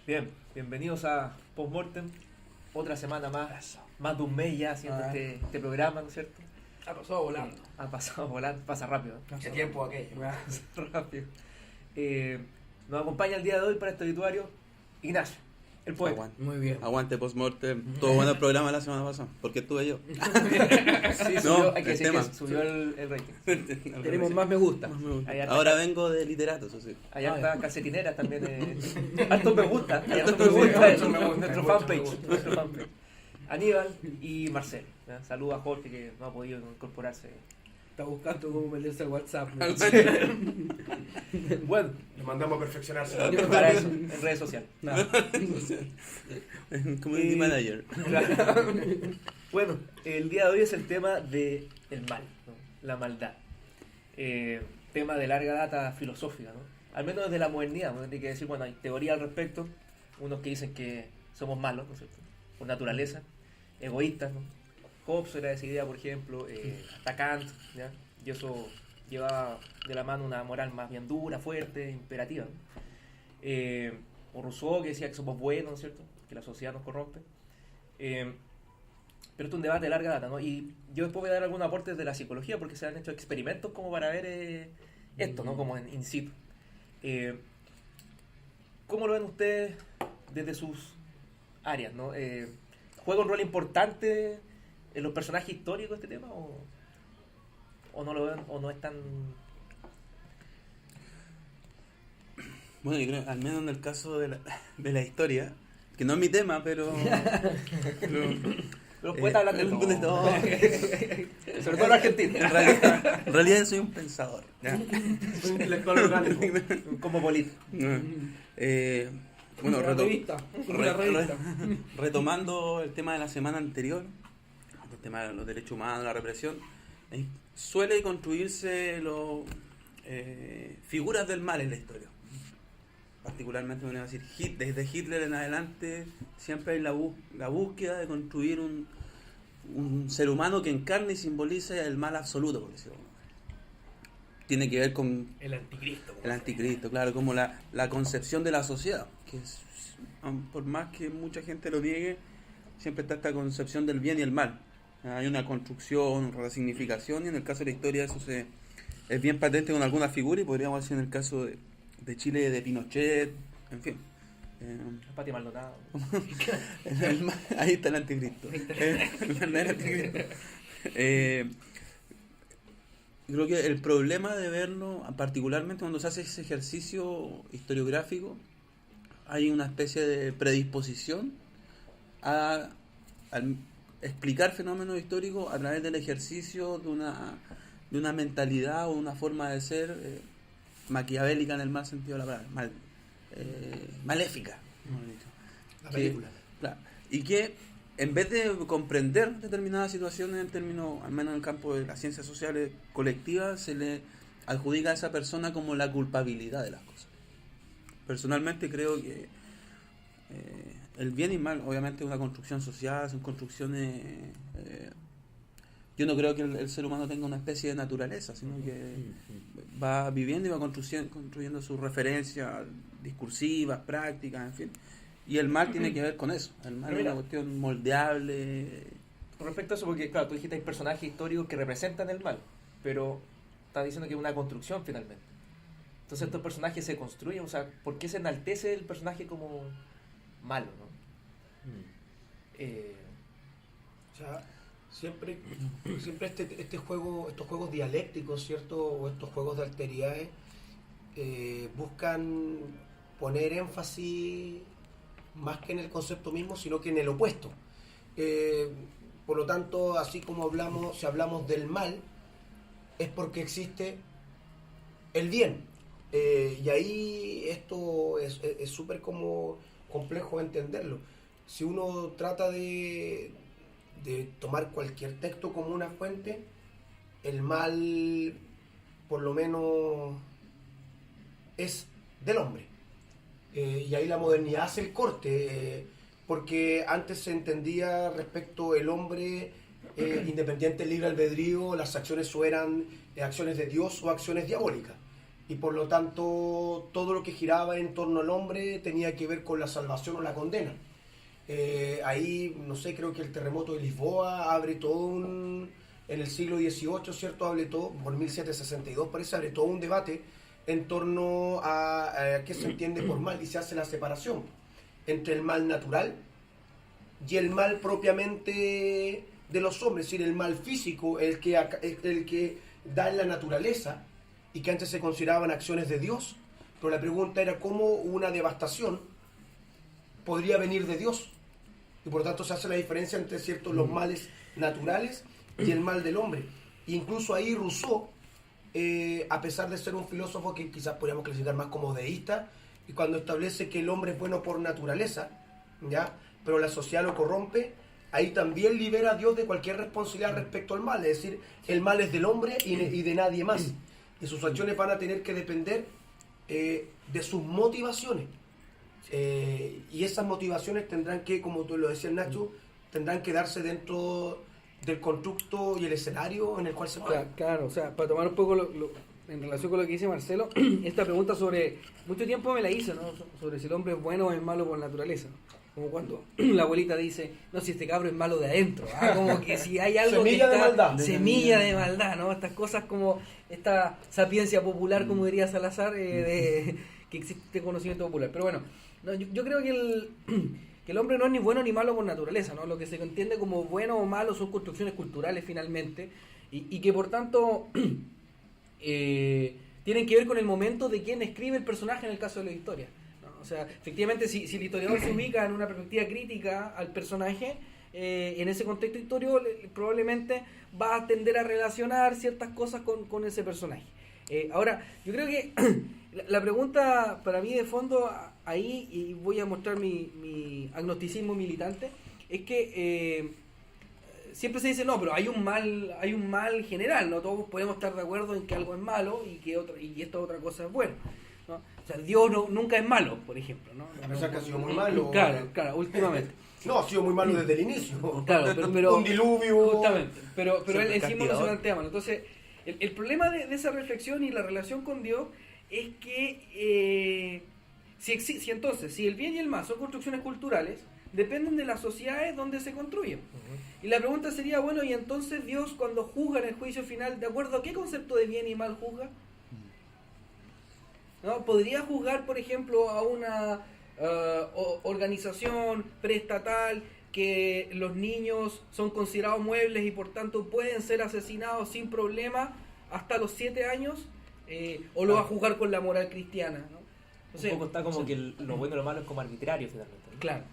Bien, bienvenidos a Postmortem. Otra semana más de un mes ya haciendo este programa, ¿no es cierto? Ha pasado volando. Ha pasado volando, pasa rápido. ¿Qué tiempo aquello? Pasa rápido. Nos acompaña el día de hoy para este obituario Ignacio, el poeta. Muy bien. Aguante Postmortem. Todo bueno el programa la semana pasada. Porque estuve yo. Sí, subió, hay que el decir tema. que subió el rating. Tenemos más me gusta. Ahí harta- Ahora vengo de literato, eso sí. Allá está calcetineras también. Harto me gusta. Harto Harto me me gusta gusta, me gusta, nuestro me gusta, fanpage. me gusta. Nuestro fanpage. Aníbal y Marcelo. ¿Ya? Saluda a Jorge que no ha podido incorporarse. Está buscando cómo meterse al WhatsApp. ¿no? Bueno, Lo mandamos a perfeccionarse. para eso, en redes sociales. Nada. Community manager. Bueno, el día de hoy es el tema del mal, ¿no? La maldad. Tema de larga data filosófica, ¿no? Al menos desde la modernidad, ¿no? Hay que decir, bueno, hay teoría al respecto. Unos que dicen que somos malos, ¿no es cierto? Por naturaleza, egoístas, ¿no? Hobbes era de esa idea, por ejemplo, hasta Kant, ¿ya? Y eso lleva de la mano una moral más bien dura, fuerte, imperativa, ¿no? O Rousseau, que decía que somos buenos, ¿no es cierto? Que la sociedad nos corrompe. Pero esto es un debate de larga data, ¿no? Y yo después voy a dar algún aporte de la psicología, porque se han hecho experimentos como para ver esto, ¿no? Como in situ. ¿Cómo lo ven ustedes desde sus áreas, ¿no? ¿Juega un rol importante en los personajes históricos este tema o no lo ven o no es tan... Bueno, yo creo, al menos en el caso de la historia, que no es mi tema, pero Los poetas hablan de todo. Sobre todo los argentinos. en realidad soy un pensador. ¿ya? Un intelectual orgánico. Como político. Bueno, Una revista. Una revista. retomando el tema de la semana anterior, el tema de los derechos humanos, la represión, suele construirse figuras del mal en la historia. Particularmente, voy a decir, desde Hitler en adelante, siempre hay la búsqueda de construir un ser humano que encarne y simbolice el mal absoluto, por decirlo. Tiene que ver con El anticristo. el anticristo, claro, como la concepción de la sociedad, que es, por más que mucha gente lo niegue, siempre está esta concepción del bien y el mal. Hay una construcción, una resignificación, y en el caso de la historia eso es bien patente con alguna figura, y podríamos decir en el caso de Chile, de Pinochet, en fin. Pati Maldonado. Ahí está el anticristo. El verdadero anticristo. Creo que el problema de verlo, particularmente cuando se hace ese ejercicio historiográfico, hay una especie de predisposición a explicar fenómenos históricos a través del ejercicio de una mentalidad o una forma de ser maquiavélica en el mal sentido de la palabra, maléfica. La película. Claro, y que en vez de comprender determinadas situaciones en términos, al menos en el campo de las ciencias sociales colectivas, se le adjudica a esa persona como la culpabilidad de las cosas. Personalmente creo que el bien y mal, obviamente, es una construcción social, son construcciones... yo no creo que el ser humano tenga una especie de naturaleza, sino que va viviendo y va construyendo sus referencias discursivas, prácticas, en fin. Y el mal tiene que ver con eso. El mal es una cuestión moldeable. Con respecto a eso, porque claro, tú dijiste hay personajes históricos que representan el mal, pero estás diciendo que es una construcción finalmente. Entonces estos personajes se construyen, o sea, ¿por qué se enaltece el personaje como malo, no? O sea, siempre estos juegos dialécticos, ¿cierto? O estos juegos de alteridades buscan poner énfasis más que en el concepto mismo, sino que en el opuesto. Por lo tanto, así como si hablamos del mal, es porque existe el bien. Y ahí esto es súper como complejo entenderlo. Si uno trata de tomar cualquier texto como una fuente, el mal, por lo menos, es del hombre. Y ahí la modernidad hace el corte, porque antes se entendía respecto el hombre independiente del libre albedrío, las acciones o eran acciones de Dios o acciones diabólicas. y por lo tanto todo lo que giraba en torno al hombre tenía que ver con la salvación o la condena. Ahí, no sé, creo que el terremoto de Lisboa abre todo en el siglo XVIII, ¿cierto? Abre todo, por 1762 parece, abre todo un debate en torno a qué se entiende por mal, y se hace la separación entre el mal natural y el mal propiamente de los hombres, es decir, el mal físico, el que da en la naturaleza y que antes se consideraban acciones de Dios, pero la pregunta era cómo una devastación podría venir de Dios, y por lo tanto se hace la diferencia entre ciertos los males naturales y el mal del hombre. E incluso ahí Rousseau, a pesar de ser un filósofo que quizás podríamos clasificar más como deísta, y cuando establece que el hombre es bueno por naturaleza, ¿ya?, pero la sociedad lo corrompe, ahí también libera a Dios de cualquier responsabilidad respecto al mal, es decir, el mal es del hombre y de nadie más, y sus acciones van a tener que depender de sus motivaciones, y esas motivaciones tendrán que, como tú lo decías, Nacho, tendrán que darse dentro del constructo y el escenario en el cual se mueve. Claro, o sea, para tomar un poco en relación con lo que dice Marcelo, esta pregunta sobre, mucho tiempo me la hice, ¿no?, sobre si el hombre es bueno o es malo por naturaleza, ¿no? Como cuando la abuelita dice, no, si este cabro es malo de adentro, como que si hay algo semilla que está, de maldad. semilla de maldad, ¿no? Estas cosas como esta sapiencia popular, como diría Salazar, de que existe conocimiento popular. Pero bueno, no, yo creo que el hombre no es ni bueno ni malo por naturaleza, ¿no? Lo que se entiende como bueno o malo son construcciones culturales finalmente, y que por tanto tienen que ver con el momento de quién escribe el personaje en el caso de la historia. O sea, efectivamente, si el historiador se ubica en una perspectiva crítica al personaje, en ese contexto histórico probablemente va a tender a relacionar ciertas cosas con ese personaje. Ahora, yo creo que la pregunta para mí de fondo ahí, y voy a mostrar mi agnosticismo militante, es que siempre se dice, no, pero hay un mal general, no todos podemos estar de acuerdo en que algo es malo y esta otra cosa es buena, ¿no? O sea, Dios nunca es malo, por ejemplo, ¿no? A pesar que ha sido muy malo. Claro, últimamente. No, ha sido muy malo desde el inicio. Claro, pero un diluvio. Justamente, pero él en sí mismo no se castigador. plantea mal. Entonces, el problema de esa reflexión y la relación con Dios es que si el bien y el mal son construcciones culturales, dependen de las sociedades donde se construyen. Y la pregunta sería, bueno, y entonces Dios, cuando juzga en el juicio final, ¿de acuerdo a qué concepto de bien y mal juzga? ¿No? ¿Podría juzgar, por ejemplo, a una organización preestatal que los niños son considerados muebles y por tanto pueden ser asesinados sin problema hasta los 7 años? ¿O lo va a juzgar con la moral cristiana, ¿no? Un poco está como que lo bueno y lo malo es como arbitrario finalmente, ¿no? Claro.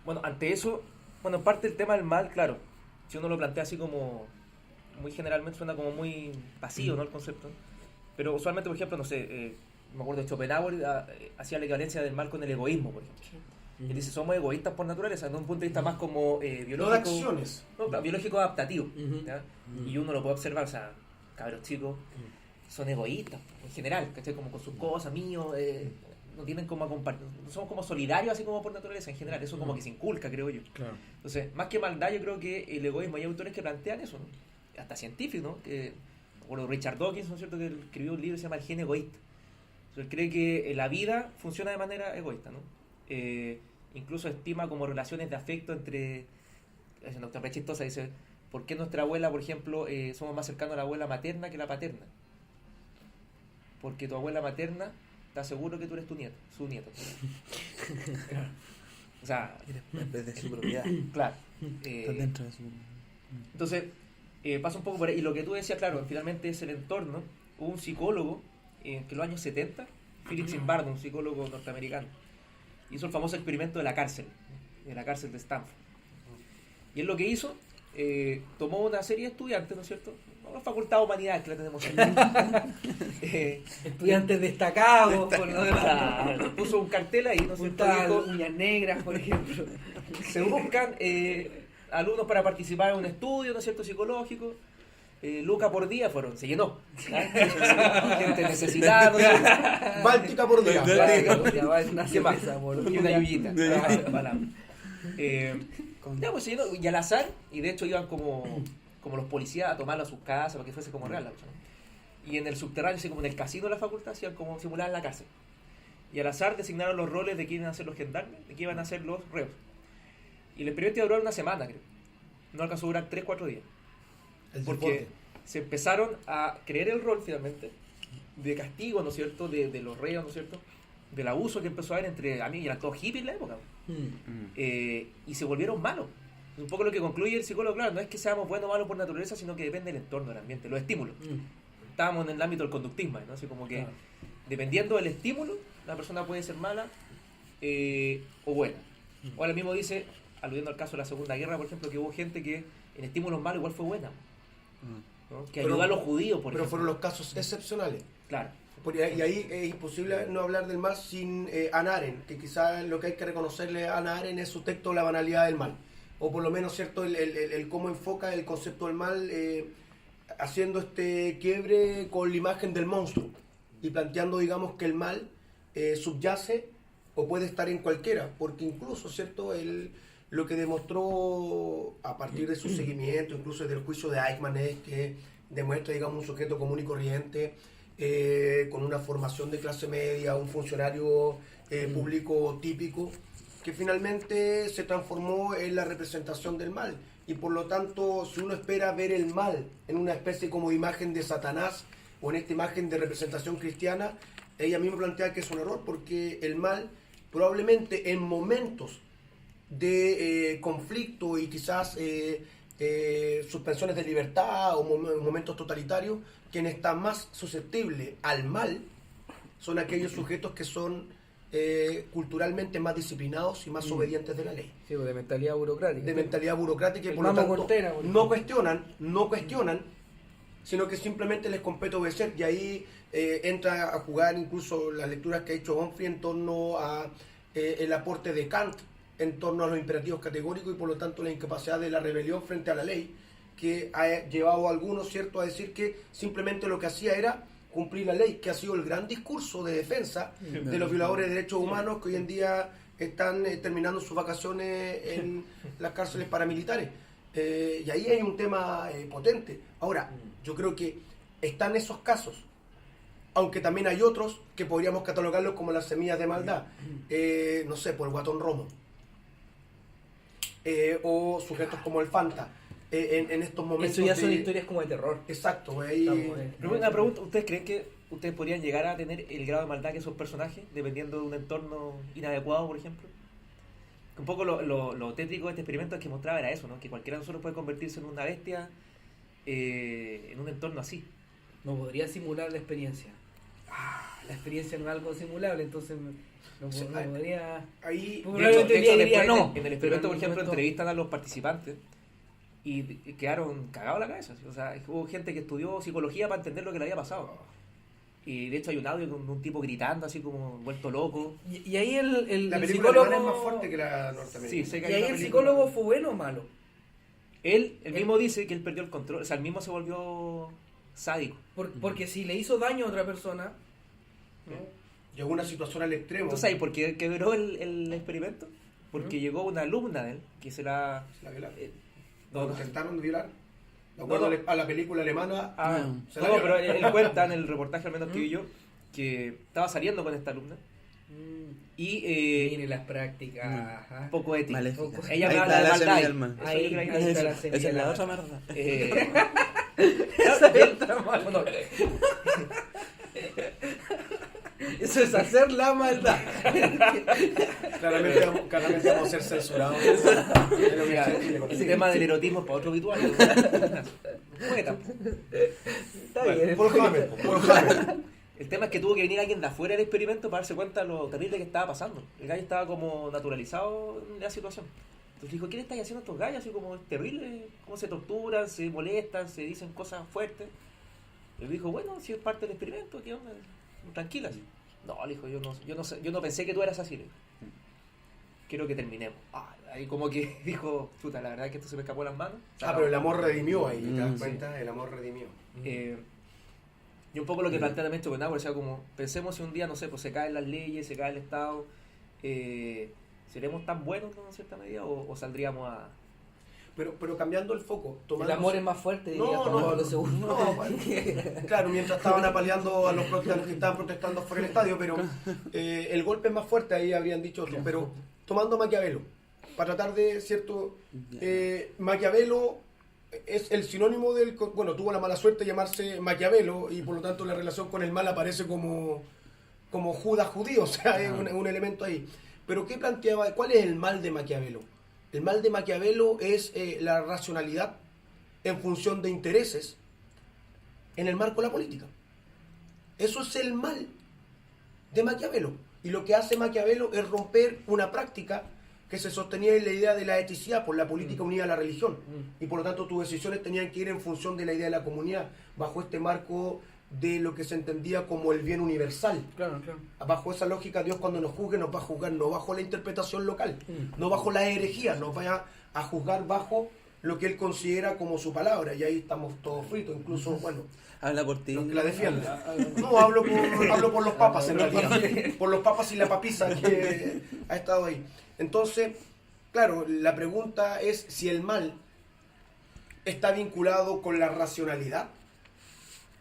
Bueno, ante eso, en parte el tema del mal, claro, si uno lo plantea así como muy generalmente suena como muy vacío, ¿no?, el concepto. Pero usualmente, por ejemplo, no sé, me acuerdo de Schopenhauer, hacía la equivalencia del mal con el egoísmo, por ejemplo. Él dice, somos egoístas por naturaleza, desde un punto de vista más como biológico. No de acciones. No, biológico adaptativo. ¿Ya? Y uno lo puede observar, o sea, cabros chicos son egoístas en general, ¿cachai? Como con sus cosas, míos, no tienen como a compartir, no somos como solidarios así como por naturaleza en general, eso como que se inculca, creo yo. Claro. Entonces, más que maldad, yo creo que el egoísmo, hay autores que plantean eso, ¿no? Hasta científicos, ¿no? Recuerdo Richard Dawkins, ¿no es cierto?, que él escribió un libro que se llama El gen egoísta. Entonces, él cree que la vida funciona de manera egoísta, ¿no? Incluso estima como relaciones de afecto entre, es una doctora chistosa, dice, ¿por qué nuestra abuela, por ejemplo, somos más cercanos a la abuela materna que la paterna? Porque tu abuela materna está seguro que tú eres su nieto. O sea, En vez de su propiedad. claro. Está dentro de su... Entonces, pasa un poco por ahí. Y lo que tú decías, claro, finalmente es el entorno. Hubo un psicólogo que en los años 70, Philip Zimbardo, un psicólogo norteamericano, hizo el famoso experimento de la cárcel de Stanford. Y él lo que hizo, tomó una serie de estudiantes, ¿no es cierto?, una facultad de humanidades que la tenemos ahí. Estudiantes destacados, por lo demás. Claro, puso un cartel ahí, ¿no es cierto?, dijo, Uñas negras, por ejemplo. se buscan alumnos para participar en un estudio, ¿no es cierto?, psicológico. Lucas por día se llenó. Gente necesitada, ¿no es cierto? Báltica por día. Ya va una ¿Qué más? cerveza, por Y una yuyita. Claro. Ya, pues se llenó, y al azar, y de hecho iban como los policías a tomarlo a sus casas para que fuese como real la cosa, ¿no? y en el subterráneo, así como en el casino de la facultad, hacían como simular la cárcel. Y al azar designaron los roles de quién iban a ser los gendarmes y quién iban a ser los reos. Y el experimento iba a durar una semana, creo. No alcanzó a durar 3-4 días. Porque se empezaron a creer el rol finalmente de castigo, ¿no es cierto?, de los reos, ¿no es cierto?, del abuso que empezó a haber entre a mí y eran todos hippies en la época. Y se volvieron malos. Un poco lo que concluye el psicólogo, claro, no es que seamos buenos o malos por naturaleza, sino que depende del entorno, del ambiente, los estímulos. Estábamos en el ámbito del conductismo, ¿no? Así como que dependiendo del estímulo, la persona puede ser mala o buena. Ahora mismo dice, aludiendo al caso de la Segunda Guerra, por ejemplo, que hubo gente que en estímulos malos igual fue buena, ¿no? Que ayudó a los judíos, por ejemplo. Pero fueron los casos excepcionales. Claro. Y ahí es imposible no hablar del mal sin Hannah Arendt, que quizás lo que hay que reconocerle a Hannah Arendt es su texto La banalidad del mal, o por lo menos cierto el cómo enfoca el concepto del mal, haciendo este quiebre con la imagen del monstruo y planteando, digamos, que el mal subyace o puede estar en cualquiera, porque incluso, cierto, lo que demostró a partir de su seguimiento, incluso del juicio de Eichmann, es que demuestra, digamos, un sujeto común y corriente, con una formación de clase media, un funcionario público típico, que finalmente se transformó en la representación del mal. Y por lo tanto, si uno espera ver el mal en una especie como de imagen de Satanás o en esta imagen de representación cristiana, ella misma plantea que es un error, porque el mal probablemente en momentos de conflicto y quizás suspensiones de libertad o momentos totalitarios, quien está más susceptible al mal son aquellos sujetos que son culturalmente más disciplinados y más obedientes de la ley. Sí, de mentalidad burocrática. De mentalidad burocrática y El por lo Mamo tanto Cortera, no cuestionan, sino que simplemente les compete obedecer, y ahí entra a jugar incluso las lecturas que ha hecho Onfray en torno a el aporte de Kant en torno a los imperativos categóricos y por lo tanto la incapacidad de la rebelión frente a la ley, que ha llevado a algunos, cierto, a decir que simplemente lo que hacía era cumplir la ley, que ha sido el gran discurso de defensa de los violadores de derechos humanos que hoy en día están terminando sus vacaciones en las cárceles paramilitares. Y ahí hay un tema potente. Ahora, yo creo que están esos casos, aunque también hay otros que podríamos catalogarlos como las semillas de maldad. No sé, por el Guatón Romo. O sujetos como el Fanta. En estos momentos. Eso ya son historias como de terror. Exacto. Ahí... Pero una pregunta, ¿ustedes creen que ustedes podrían llegar a tener el grado de maldad que esos personajes, dependiendo de un entorno inadecuado, por ejemplo? Un poco lo tétrico de este experimento es que mostraba era eso, ¿no? Que cualquiera de nosotros puede convertirse en una bestia en un entorno así. No podría simular la experiencia. La experiencia no es algo simulable, entonces no podría... Ahí... Probablemente diría no. En el experimento, por ejemplo, entrevistan a los participantes y quedaron cagados la cabeza. ¿Sí? O sea, hubo gente que estudió psicología para entender lo que le había pasado. Y de hecho hay un audio con un tipo gritando así como vuelto loco. Y ahí la el película psicólogo... alemana es más fuerte que la norteamericana. Sí, sé que Y hay ahí una el película. psicólogo fue bueno o malo. Él mismo dice que él perdió el control. O sea, él mismo se volvió sádico. Porque si le hizo daño a otra persona... Llegó una situación al extremo. ¿Tú sabes por qué quebró el experimento? Porque llegó una alumna de él que se la... La violaron. No, ¿Lo no. intentaron violar? De acuerdo No. a la película alemana. Se la No, violan. pero él cuenta en el reportaje, al menos que vi yo, que estaba saliendo con esta alumna y Mire las prácticas. ajá. poco ética. Maléfica. Ella Ahí me está habla de la maldad. semilla del mal. Eso yo creo que Ahí está la Esa semilla es de la la otra mierda. Bueno, Eso es hacer la maldad. Claramente vamos a ser censurados. pero mira, ese tema del erotismo es para otro habitual. Está bien. Por Hammer. El tema es que tuvo que venir alguien de afuera del experimento para darse cuenta de lo terrible que estaba pasando. El gallo estaba como naturalizado en la situación. Entonces dijo, ¿qué le estáis haciendo a estos gallos? Así como es terrible, cómo se torturan, se molestan, se dicen cosas fuertes. Él dijo, bueno, si es parte del experimento, ¿qué onda? Tranquila. No, le dijo, yo no pensé que tú eras así. Le dijo. Quiero que terminemos. Ahí como que dijo, chuta, la verdad es que esto se me escapó de las manos. Pero el amor redimió ahí, ¿te das Sí. cuenta? El amor redimió. Y un poco lo que plantea también Schopenhauer, o sea, como pensemos si un día, no sé, pues se caen las leyes, se cae el Estado, ¿seremos tan buenos, ¿no? En cierta medida o saldríamos a Pero cambiando el foco, El tomando... amor es más fuerte, diría No, Juan no, Pablo II. no, bueno, claro, mientras estaban apaleando a los protestantes que estaban protestando fuera del estadio, pero el golpe es más fuerte, ahí habrían dicho otro. Pero tomando Maquiavelo, para tratar de, ¿cierto? Maquiavelo es el sinónimo del... Bueno, tuvo la mala suerte de llamarse Maquiavelo y por lo tanto la relación con el mal aparece como Judas judío, o sea, es un elemento ahí. Pero ¿qué planteaba? ¿Cuál es el mal de Maquiavelo? El mal de Maquiavelo es la racionalidad en función de intereses en el marco de la política. Eso es el mal de Maquiavelo. Y lo que hace Maquiavelo es romper una práctica que se sostenía en la idea de la eticidad por la política unida a la religión. Y por lo tanto tus decisiones tenían que ir en función de la idea de la comunidad, bajo este marco de lo que se entendía como el bien universal. Claro, claro. Bajo esa lógica, Dios cuando nos juzgue nos va a juzgar no bajo la interpretación local, no bajo la herejía, nos va a juzgar bajo lo que Él considera como su palabra. Y ahí estamos todos fritos, incluso, bueno, Habla por ti. los que la defienden. No, hablo por los papas en realidad, por los papas y la papisa que ha estado ahí. Entonces, claro, la pregunta es si el mal está vinculado con la racionalidad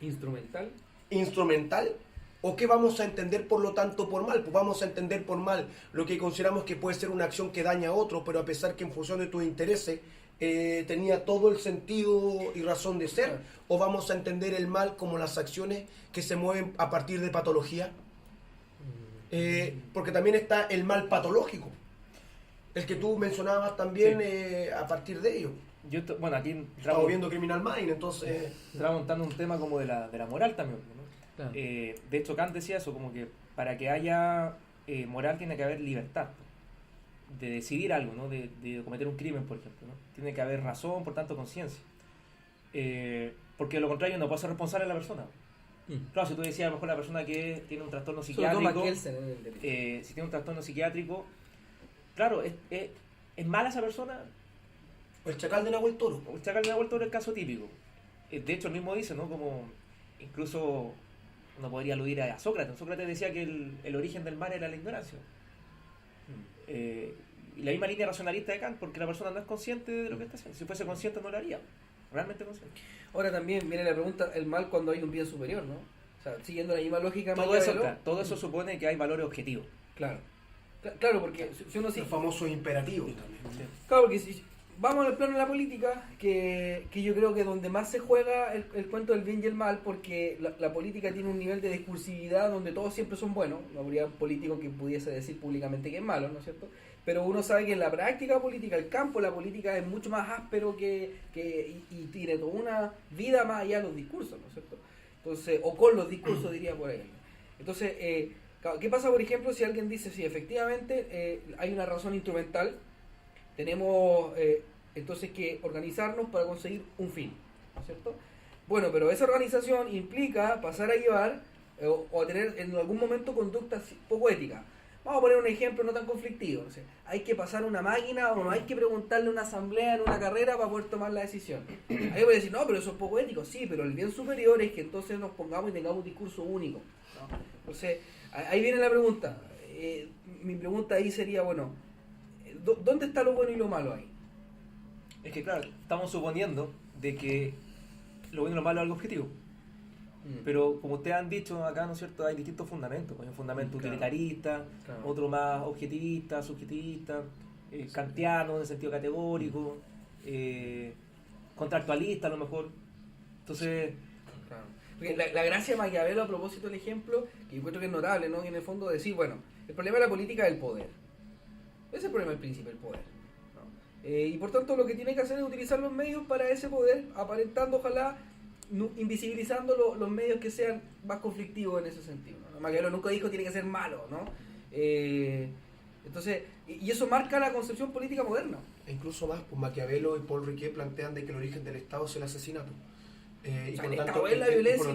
instrumental, o qué vamos a entender por lo tanto por mal. Pues vamos a entender por mal lo que consideramos que puede ser una acción que daña a otro, pero a pesar que en función de tus intereses tenía todo el sentido y razón de ser, o vamos a entender el mal como las acciones que se mueven a partir de patología, porque también está el mal patológico, el que tú mencionabas también, a partir de ello. Bueno, aquí Estamos viendo Criminal Mind, entonces... estaba montando un tema como de la moral también, ¿no? Claro. De hecho, Kant decía eso, como que para que haya moral tiene que haber libertad de decidir algo, ¿no? De cometer un crimen, por ejemplo, ¿no? Tiene que haber razón, por tanto, conciencia. Porque de lo contrario no puede ser responsable la persona. Claro, si tú decías a lo mejor la persona que tiene un trastorno psiquiátrico, si tiene un trastorno psiquiátrico, claro, es mala esa persona. El chacal de Nahuel Toro. El chacal de Nahuel Toro es el caso típico. De hecho, él mismo dice, ¿no? Como incluso uno podría aludir a Sócrates. Sócrates decía que el origen del mal era la ignorancia. Y la misma línea racionalista de Kant, porque la persona no es consciente de lo que está haciendo. Si fuese consciente no lo haría. Realmente consciente. Ahora también viene la pregunta, el mal cuando hay un bien superior, ¿no? O sea, siguiendo la misma lógica. Todo eso supone que hay valores objetivos. Claro. Claro, porque si uno... Los famosos imperativos también. Sí. Claro, porque si vamos al plano de la política, que yo creo que donde más se juega el cuento del bien y el mal, porque la política tiene un nivel de discursividad donde todos siempre son buenos. No habría político que pudiese decir públicamente que es malo, ¿no es cierto? Pero uno sabe que en la práctica política, el campo de la política es mucho más áspero y tiene toda una vida más allá de los discursos, ¿no es cierto? Entonces, o con los discursos, diría por ahí. Entonces, ¿qué pasa, por ejemplo, si alguien dice, sí, efectivamente hay una razón instrumental, tenemos entonces que organizarnos para conseguir un fin, ¿no es cierto? Bueno, pero esa organización implica pasar a llevar o a tener en algún momento conductas poco éticas. Vamos a poner un ejemplo no tan conflictivo. O sea, hay que pasar una máquina o no hay que preguntarle a una asamblea en una carrera para poder tomar la decisión. Ahí voy a decir, no, pero eso es poco ético. Sí, pero el bien superior es que entonces nos pongamos y tengamos un discurso único, ¿no? Entonces, ahí viene la pregunta. Mi pregunta ahí sería, bueno, ¿dónde está lo bueno y lo malo ahí? Es que claro, estamos suponiendo de que lo bueno y lo malo es algo objetivo. Pero como ustedes han dicho acá, ¿no es cierto? Hay distintos fundamentos. Hay un fundamento utilitarista, otro más objetivista, subjetivista, kantiano en el sentido categórico, contractualista a lo mejor. Entonces... Claro. Porque la gracia de Maquiavelo, a propósito del ejemplo, que yo encuentro que es notable, ¿no? Y en el fondo decir, bueno, el problema de la política es el poder. Ese es el problema del príncipe, el poder, ¿no? Y por tanto lo que tiene que hacer es utilizar los medios para ese poder, aparentando, ojalá, invisibilizando los medios que sean más conflictivos en ese sentido, ¿no? Maquiavelo nunca dijo tiene que ser malo, ¿no? Entonces, y eso marca la concepción política moderna. E incluso más, pues Maquiavelo y Paul Riquet plantean de que el origen del Estado es el asesinato. Y por lo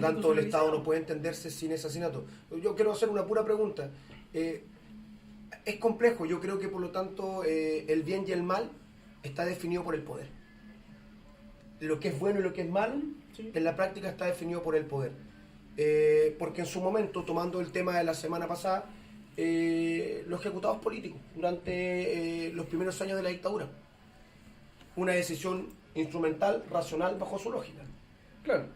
tanto el Estado no puede entenderse sin ese asesinato. Yo quiero hacer una pura pregunta. Es complejo, yo creo que por lo tanto el bien y el mal está definido por el poder. Lo que es bueno y lo que es malo, sí, en la práctica está definido por el poder. Porque en su momento, tomando el tema de la semana pasada, los ejecutados políticos durante los primeros años de la dictadura. una decisión instrumental, racional, bajo su lógica. Claro.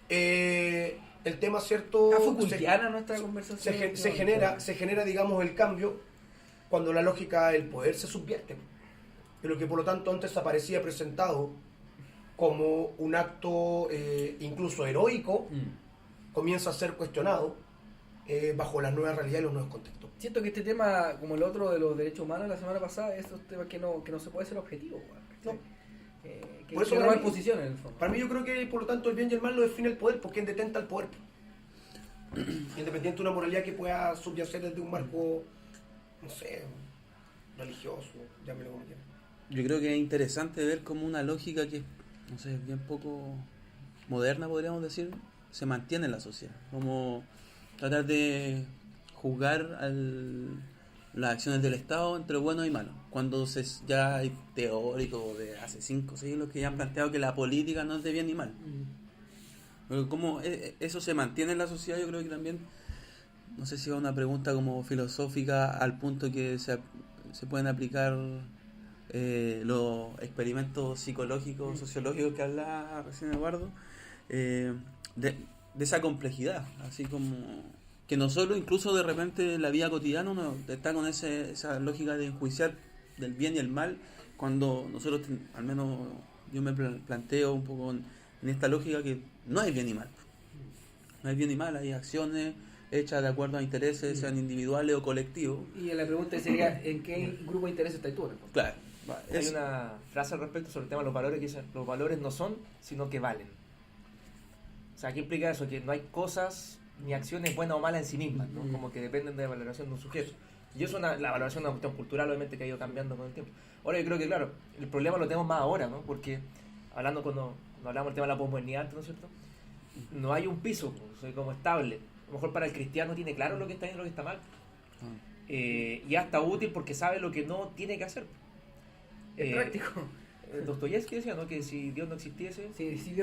El tema, ¿cierto? Está Foucaultiana nuestra conversación. Se genera, digamos, el cambio cuando la lógica del poder se subvierte. De lo que por lo tanto antes aparecía presentado como un acto incluso heroico, comienza a ser cuestionado bajo la nueva realidad y los nuevos contextos. Siento que este tema, como el otro de los derechos humanos la semana pasada, es un tema que no se puede ser objetivo. No. Que Por eso no para hay mí- posición en el fondo. Para mí yo creo que por lo tanto el bien y el mal lo define el poder, porque quien detenta el poder. Independiente de una moralidad que pueda subyacer desde un marco, no sé, religioso, llámelo como quieran. Yo creo que es interesante ver cómo una lógica que, no sé, es bien poco moderna, podríamos decir, se mantiene en la sociedad. Como tratar de juzgar las acciones del Estado entre buenos y malos. Cuando ya hay teóricos de hace 5 siglos que ya han planteado que la política no es de bien ni mal. Pero como eso se mantiene en la sociedad, yo creo que también, no sé si es una pregunta como filosófica al punto que se pueden aplicar los experimentos psicológicos, sociológicos que hablaba recién Eduardo, de esa complejidad, así como que nosotros incluso de repente en la vida cotidiana uno está con esa lógica de enjuiciar del bien y el mal, cuando nosotros, al menos yo me planteo un poco en esta lógica que no hay bien y mal. No hay bien y mal, hay acciones hechas de acuerdo a intereses, sean individuales o colectivos. Y la pregunta sería, ¿en qué grupo de intereses estás tú? Claro. Hay una frase al respecto sobre el tema de los valores que dice: los valores no son, sino que valen. O sea, ¿qué implica eso? Que no hay cosas ni acciones buenas o malas en sí mismas, ¿no? Como que dependen de la valoración de un sujeto. Y eso la valoración es una cuestión cultural, obviamente, que ha ido cambiando con el tiempo. Ahora yo creo que, claro, el problema lo tenemos más ahora, ¿no? Porque hablando cuando hablamos del tema de la posmodernidad, ¿no es cierto? No hay un piso, como estable. A lo mejor para el cristiano tiene claro lo que está bien y lo que está mal. Y hasta útil porque sabe lo que no tiene que hacer. Es práctico. Dostoyevsky decía, ¿no?, que si Dios no existiese, Si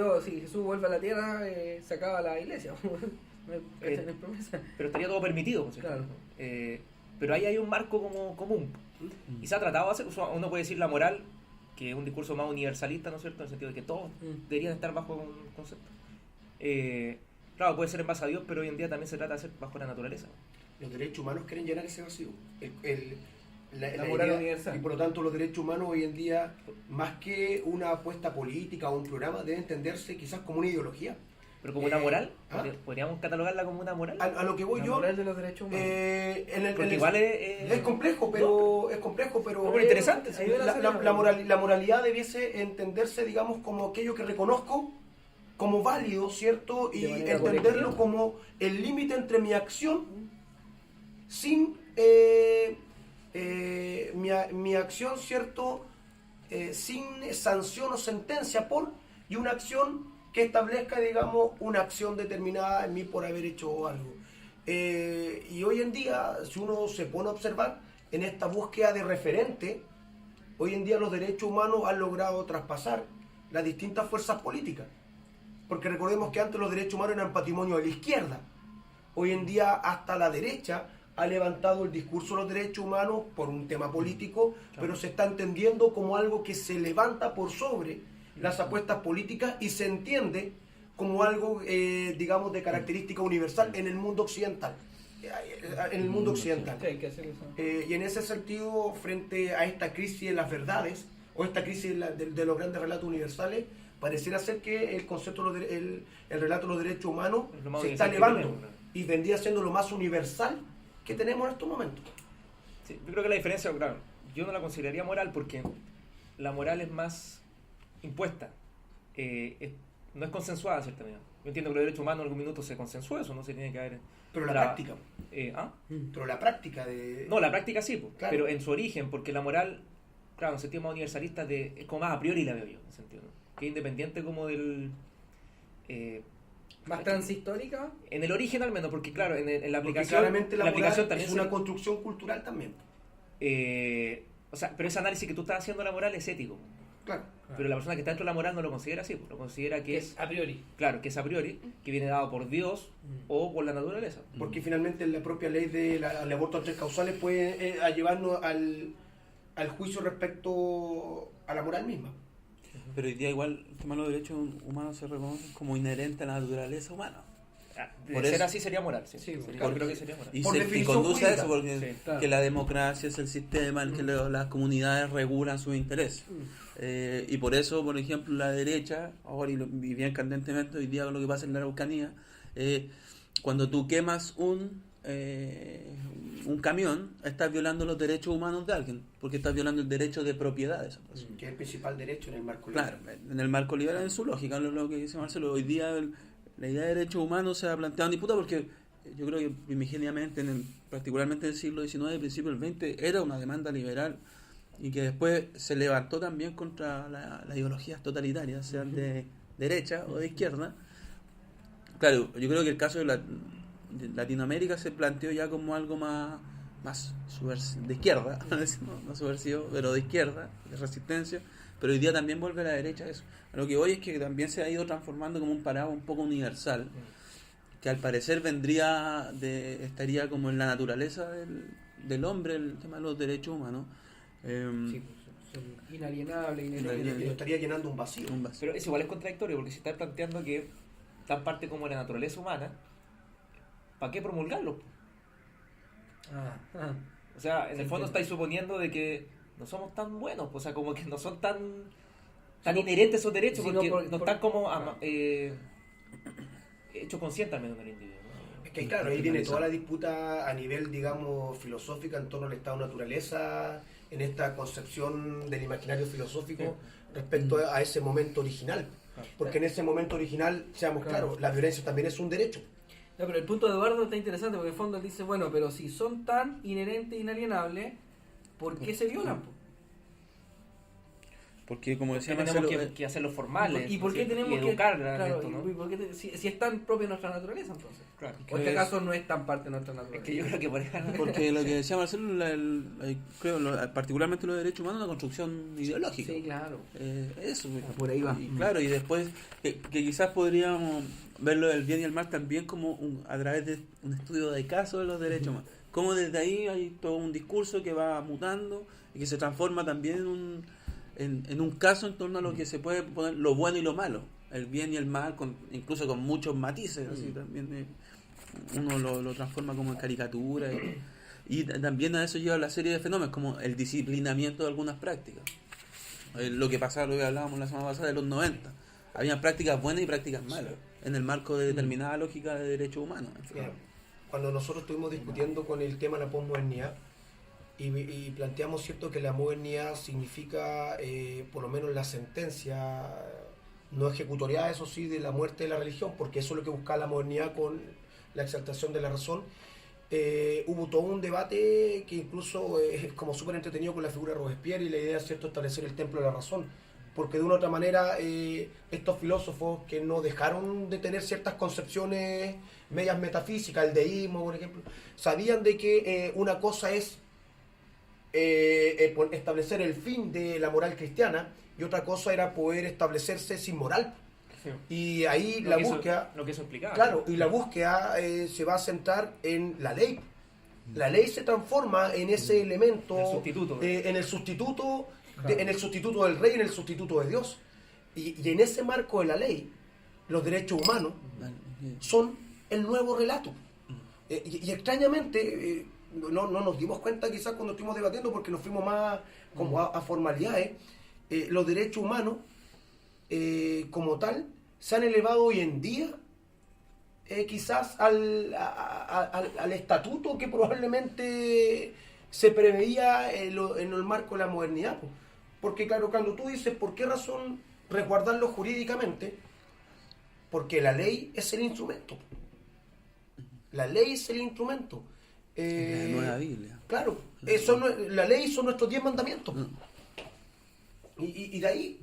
Jesús vuelve a la tierra, se acaba la iglesia. No hay promesa. pero estaría todo permitido, ¿no es cierto? Claro. Pero ahí hay un marco como común. Y se ha tratado de hacer, uno puede decir la moral, que es un discurso más universalista, ¿no es cierto?, en el sentido de que todos deberían estar bajo un concepto. Claro, puede ser en base a Dios, pero hoy en día también se trata de ser bajo la naturaleza. Los derechos humanos quieren llenar ese vacío. La moral idea- universal. Y por lo tanto los derechos humanos hoy en día, más que una apuesta política o un programa, debe entenderse quizás como una ideología. Pero como una moral, ¿ah? podríamos catalogarla como una moral. A lo que voy La yo, moral de los derechos humanos. Porque igual es complejo, pero Pero interesante, sí. La moralidad debiese entenderse, digamos, como aquello que reconozco como válido, ¿cierto? Y De manera entenderlo colectiva. como el límite entre mi acción sin mi acción, ¿cierto? Sin sanción o sentencia y una acción que establezca, digamos, una acción determinada en mí por haber hecho algo. Y hoy en día, si uno se pone a observar en esta búsqueda de referente, hoy en día los derechos humanos han logrado traspasar las distintas fuerzas políticas. Porque recordemos que antes los derechos humanos eran patrimonio de la izquierda. Hoy en día hasta la derecha ha levantado el discurso de los derechos humanos por un tema político, pero se está entendiendo como algo que se levanta por sobre las apuestas políticas y se entiende como algo, digamos, de característica universal en el mundo occidental. En el mundo occidental. Sí, hay que hacer eso. Y en ese sentido, frente a esta crisis de las verdades, o esta crisis de los grandes relatos universales, pareciera ser que el concepto, el relato de los derechos humanos Es lo más se está universal que elevando tenemos, ¿no? y vendría siendo lo más universal que tenemos en estos momentos. Sí, yo creo que la diferencia, claro, yo no la consideraría moral porque la moral es más impuesta, no es consensuada, cierta manera. Yo entiendo que los derechos humanos en algún minuto se consensuó, eso no se tiene que haber. Pero la práctica. ¿Ah? Pero la práctica de... No, la práctica sí, pues, Claro. pero en su origen, porque la moral, claro, en un sentido más universalista, es como más a priori la veo yo, en sentido, ¿no? Que es independiente como del... Más transhistórica. En el origen al menos, porque claro, en la Porque aplicación, claramente la moral aplicación también es una construcción cultural también. o sea, pero ese análisis que tú estás haciendo de la moral es ético. Claro. Pero la persona que está dentro de la moral no lo considera así, lo considera que es, a priori. claro, que es a priori, que viene dado por Dios o por la naturaleza. Porque finalmente la propia ley del aborto a 3 causales puede llevarnos al juicio respecto a la moral misma. Pero hoy día igual el tema de los derechos humanos se reconocen como inherente a la naturaleza humana. De Por ser eso- así sería moral, sí. Sí, Sería- porque- creo que sería moral. Y, Por y definición conduce a jurídica. eso, porque Sí, claro. que la democracia es el sistema en que las comunidades regulan sus intereses. Y por eso, por ejemplo, la derecha, ahora y bien candentemente hoy día con lo que pasa en la Araucanía, cuando tú quemas un camión, estás violando los derechos humanos de alguien, porque estás violando el derecho de propiedad de esa persona. Que es el principal derecho en el marco Claro, legal. en el marco liberal, en su lógica, lo que dice Marcelo, hoy día la idea de derechos humanos se ha planteado en disputa porque yo creo que primigeniamente, particularmente en el siglo XIX, principio del XX, era una demanda liberal y que después se levantó también contra las ideologías totalitarias, sean de derecha o de izquierda. Claro, yo creo que el caso de Latinoamérica se planteó ya como algo más de izquierda, no subversivo, pero de izquierda, de resistencia, pero hoy día también vuelve a la derecha eso. Lo que hoy es que también se ha ido transformando como un paraguas un poco universal, que al parecer estaría como en la naturaleza del hombre el tema de los derechos humanos. Sí, pues, son inalienables, Y inalienables. lo estaría llenando un vacío. Un vacío. Pero eso igual es contradictorio, porque si estás planteando que tan parte como la naturaleza humana, ¿para qué promulgarlo? O sea, en el fondo estáis suponiendo de que no somos tan buenos, o sea, como que no son tan Sí, inherentes esos derechos, sí, porque no, no están como hechos conscientes al menos del individuo, ¿no? Es que claro, ahí viene toda la disputa a nivel, digamos, filosófica en torno al estado de naturaleza, en esta concepción del imaginario filosófico respecto a ese momento original. Porque en ese momento original, seamos Claro. claros, la violencia también es un derecho. No, pero el punto de Eduardo está interesante porque en el fondo él dice, bueno, pero si son tan inherentes e inalienables, ¿por qué se violan? Po? Porque como decía Tenemos Marcelo, que hacerlo formales. ¿Y por qué ¿cierto? tenemos Y que educar claro, a esto, ¿no? y por qué si es tan propia nuestra naturaleza entonces? Claro. ¿O este acaso no es tan parte de nuestra Es naturaleza? que yo creo que por ahí porque lo que decía Marcelo, particularmente los derechos humanos, es una construcción ideológica. Sí, claro. Eso. Por ahí va. Y claro, y después que quizás podríamos verlo del bien y el mal también como a través de un estudio de caso de los derechos humanos. Como desde ahí hay todo un discurso que va mutando y que se transforma también en un caso en torno a lo que se puede poner lo bueno y lo malo, el bien y el mal, incluso con muchos matices. Así también uno lo transforma como en caricatura y también a eso lleva la serie de fenómenos como el disciplinamiento de algunas prácticas. Lo que pasaba, lo que hablábamos la semana pasada de los 90, había prácticas buenas y prácticas malas en el marco de determinada lógica de derechos humanos. Claro. Cuando nosotros estuvimos discutiendo con el tema de la posmodernidad y planteamos cierto que la modernidad significa por lo menos la sentencia no ejecutoriada, eso sí, de la muerte de la religión, porque eso es lo que buscaba la modernidad con la exaltación de la razón. Hubo todo un debate que incluso es como súper entretenido con la figura de Robespierre y la idea, cierto, establecer el templo de la razón, porque de una u otra manera estos filósofos que no dejaron de tener ciertas concepciones medias metafísicas, el deísmo, por ejemplo, sabían de que una cosa es establecer el fin de la moral cristiana y otra cosa era poder establecerse sin moral. Y ahí la búsqueda, lo que eso implicaba. claro, y la búsqueda se va a centrar en la ley. La ley se transforma en ese elemento, El sustituto. en el sustituto, Claro. en el sustituto del rey, en el sustituto de Dios. Y en ese marco de la ley, los derechos humanos son el nuevo relato. Y extrañamente, no nos dimos cuenta quizás cuando estuvimos debatiendo porque nos fuimos más como a formalidades, los derechos humanos como tal se han elevado hoy en día quizás al estatuto que probablemente se preveía en el marco de la modernidad. Porque claro, cuando tú dices por qué razón resguardarlo jurídicamente, porque la ley es el instrumento. La ley es el instrumento. La nueva Biblia. Claro, la ley son nuestros 10 mandamientos. Y de ahí...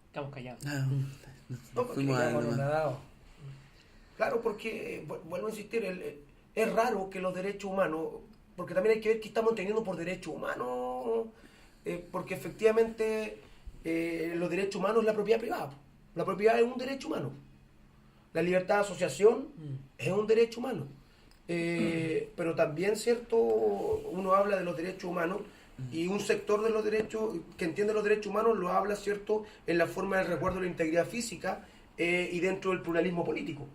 Estamos callados. No, porque Fuimos ya a- Hemos nadado. Claro, porque, vuelvo a insistir, es raro que los derechos humanos, porque también hay que ver qué estamos entendiendo por derechos humanos, porque efectivamente los derechos humanos es la propiedad privada. La propiedad es un derecho humano. La libertad de asociación es un derecho humano. Pero también, cierto, uno habla de los derechos humanos, Y un sector de los derechos, que entiende los derechos humanos, lo habla, ¿cierto?, en la forma del resguardo de la integridad física y dentro del pluralismo político.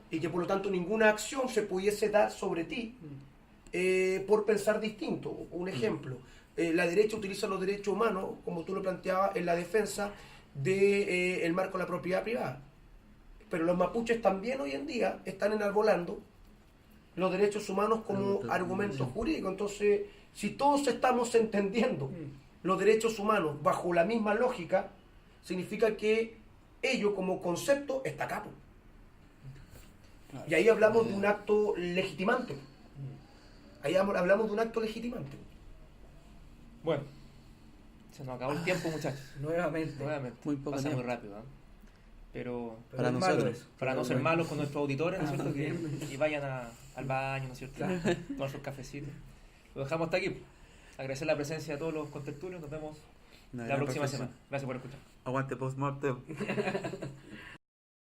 Y que por lo tanto ninguna acción se pudiese dar sobre ti por pensar distinto. Un ejemplo, la derecha utiliza los derechos humanos, como tú lo planteabas, en la defensa del marco de la propiedad privada. Pero los mapuches también hoy en día están enarbolando los derechos humanos como argumento jurídico. Entonces, si todos estamos entendiendo los derechos humanos bajo la misma lógica, significa que ello como concepto está acá. Y ahí hablamos de un acto legitimante. Ahí hablamos de un acto legitimante. Bueno, se nos acabó el tiempo, muchachos. Nuevamente. Muy poco Pasa muy tiempo. rápido, ¿eh? Pero Para es nosotros. malo eso. para no ser Bueno. malos con nuestros auditores, ¿no es cierto? También. Y vayan al baño, ¿no es cierto? Tomar sus cafecitos. Lo dejamos hasta aquí. Agradecer la presencia de todos los contertulios. Nos vemos Una la gran próxima reflexión. semana. Gracias por escuchar. Aguante post-mortem.